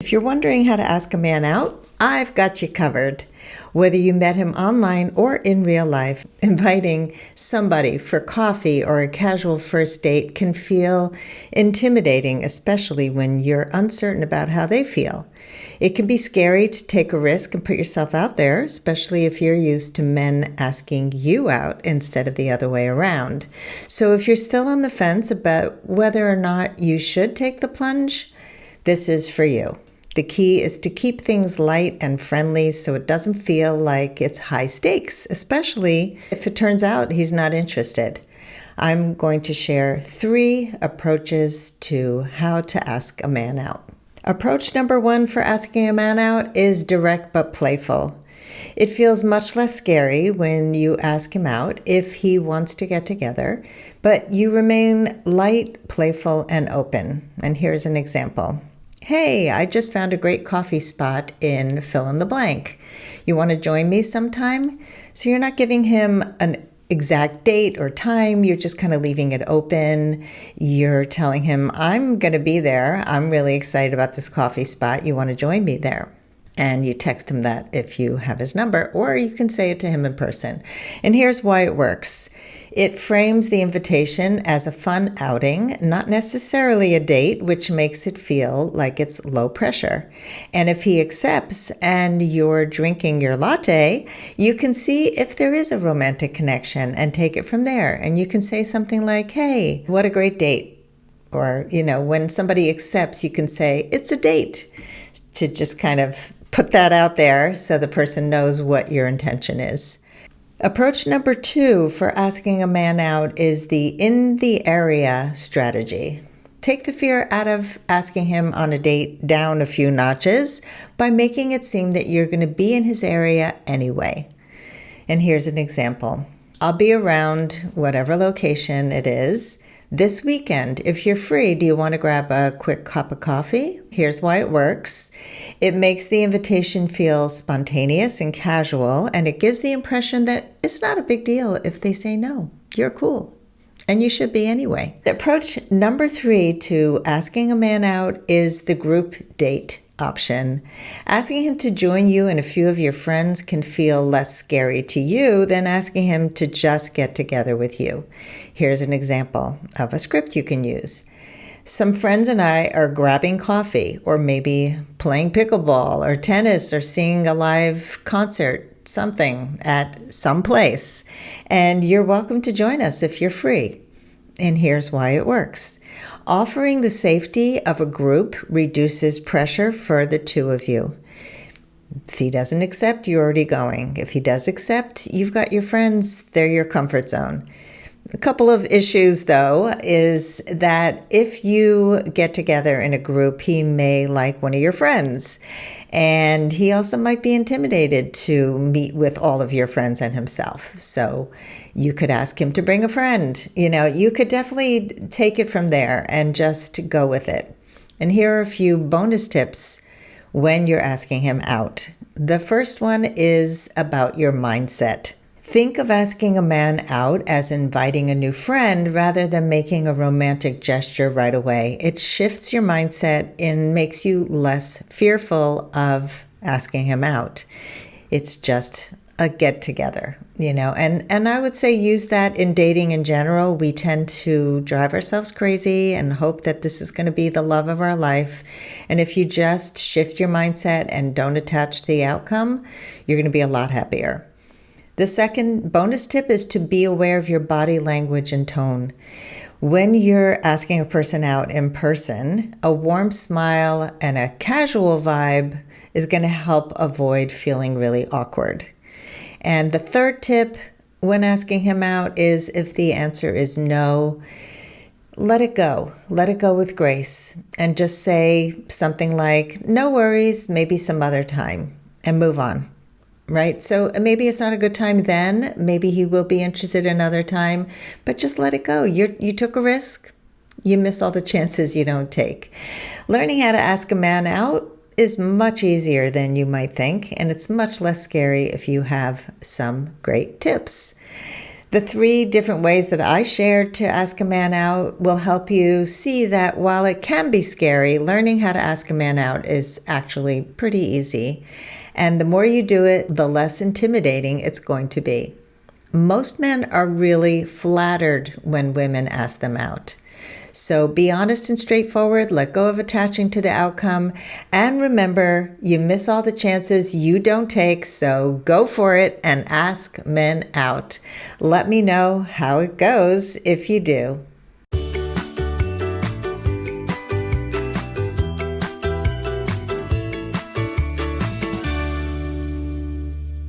If you're wondering how to ask a man out, I've got you covered. Whether you met him online or in real life, inviting somebody for coffee or a casual first date can feel intimidating, especially when you're uncertain about how they feel. It can be scary to take a risk and put yourself out there, especially if you're used to men asking you out instead of the other way around. So if you're still on the fence about whether or not you should take the plunge, this is for you. The key is to keep things light and friendly so it doesn't feel like it's high stakes, especially if it turns out he's not interested. I'm going to share 3 approaches to how to ask a man out. Approach number 1 for asking a man out is direct but playful. It feels much less scary when you ask him out if he wants to get together, but you remain light, playful, and open. And here's an example. Hey, I just found a great coffee spot in fill in the blank. You want to join me sometime? So you're not giving him an exact date or time. You're just kind of leaving it open. You're telling him, I'm going to be there. I'm really excited about this coffee spot. You want to join me there? And you text him that if you have his number, or you can say it to him in person. And here's why it works. It frames the invitation as a fun outing, not necessarily a date, which makes it feel like it's low pressure. And if he accepts and you're drinking your latte, you can see if there is a romantic connection and take it from there. And you can say something like, hey, what a great date. Or, when somebody accepts, you can say, it's a date, to just kind of put that out there so the person knows what your intention is. Approach number 2 for asking a man out is the in the area strategy. Take the fear out of asking him on a date down a few notches by making it seem that you're going to be in his area anyway. And here's an example. I'll be around whatever location it is this weekend. If you're free, do you want to grab a quick cup of coffee? Here's why it works. It makes the invitation feel spontaneous and casual, and it gives the impression that it's not a big deal if they say no. You're cool. And you should be anyway. Approach number 3 to asking a man out is the group date option. Asking him to join you and a few of your friends can feel less scary to you than asking him to just get together with you. Here's an example of a script you can use. Some friends and I are grabbing coffee, or maybe playing pickleball or tennis or seeing a live concert, something at some place. And you're welcome to join us if you're free. And here's why it works. Offering the safety of a group reduces pressure for the two of you. If he doesn't accept, you're already going. If he does accept, you've got your friends. They're your comfort zone. A couple of issues, though, is that if you get together in a group, he may like one of your friends. And he also might be intimidated to meet with all of your friends and himself. So you could ask him to bring a friend. You could definitely take it from there and just go with it. And here are a few bonus tips when you're asking him out. The first one is about your mindset. Think of asking a man out as inviting a new friend rather than making a romantic gesture right away. It shifts your mindset and makes you less fearful of asking him out. It's just a get together, and I would say use that in dating in general. We tend to drive ourselves crazy and hope that this is going to be the love of our life. And if you just shift your mindset and don't attach to the outcome, you're going to be a lot happier. The second bonus tip is to be aware of your body language and tone. When you're asking a person out in person, a warm smile and a casual vibe is going to help avoid feeling really awkward. And the third tip when asking him out is if the answer is no, let it go. Let it go with grace and just say something like, no worries, maybe some other time, and move on. Right? So maybe it's not a good time then. Maybe he will be interested another time, but just let it go. You took a risk. You miss all the chances you don't take. Learning how to ask a man out is much easier than you might think, and it's much less scary if you have some great tips. The 3 different ways that I shared to ask a man out will help you see that while it can be scary, learning how to ask a man out is actually pretty easy. And the more you do it, the less intimidating it's going to be. Most men are really flattered when women ask them out. So be honest and straightforward, let go of attaching to the outcome, and remember, you miss all the chances you don't take, so go for it and ask men out. Let me know how it goes if you do.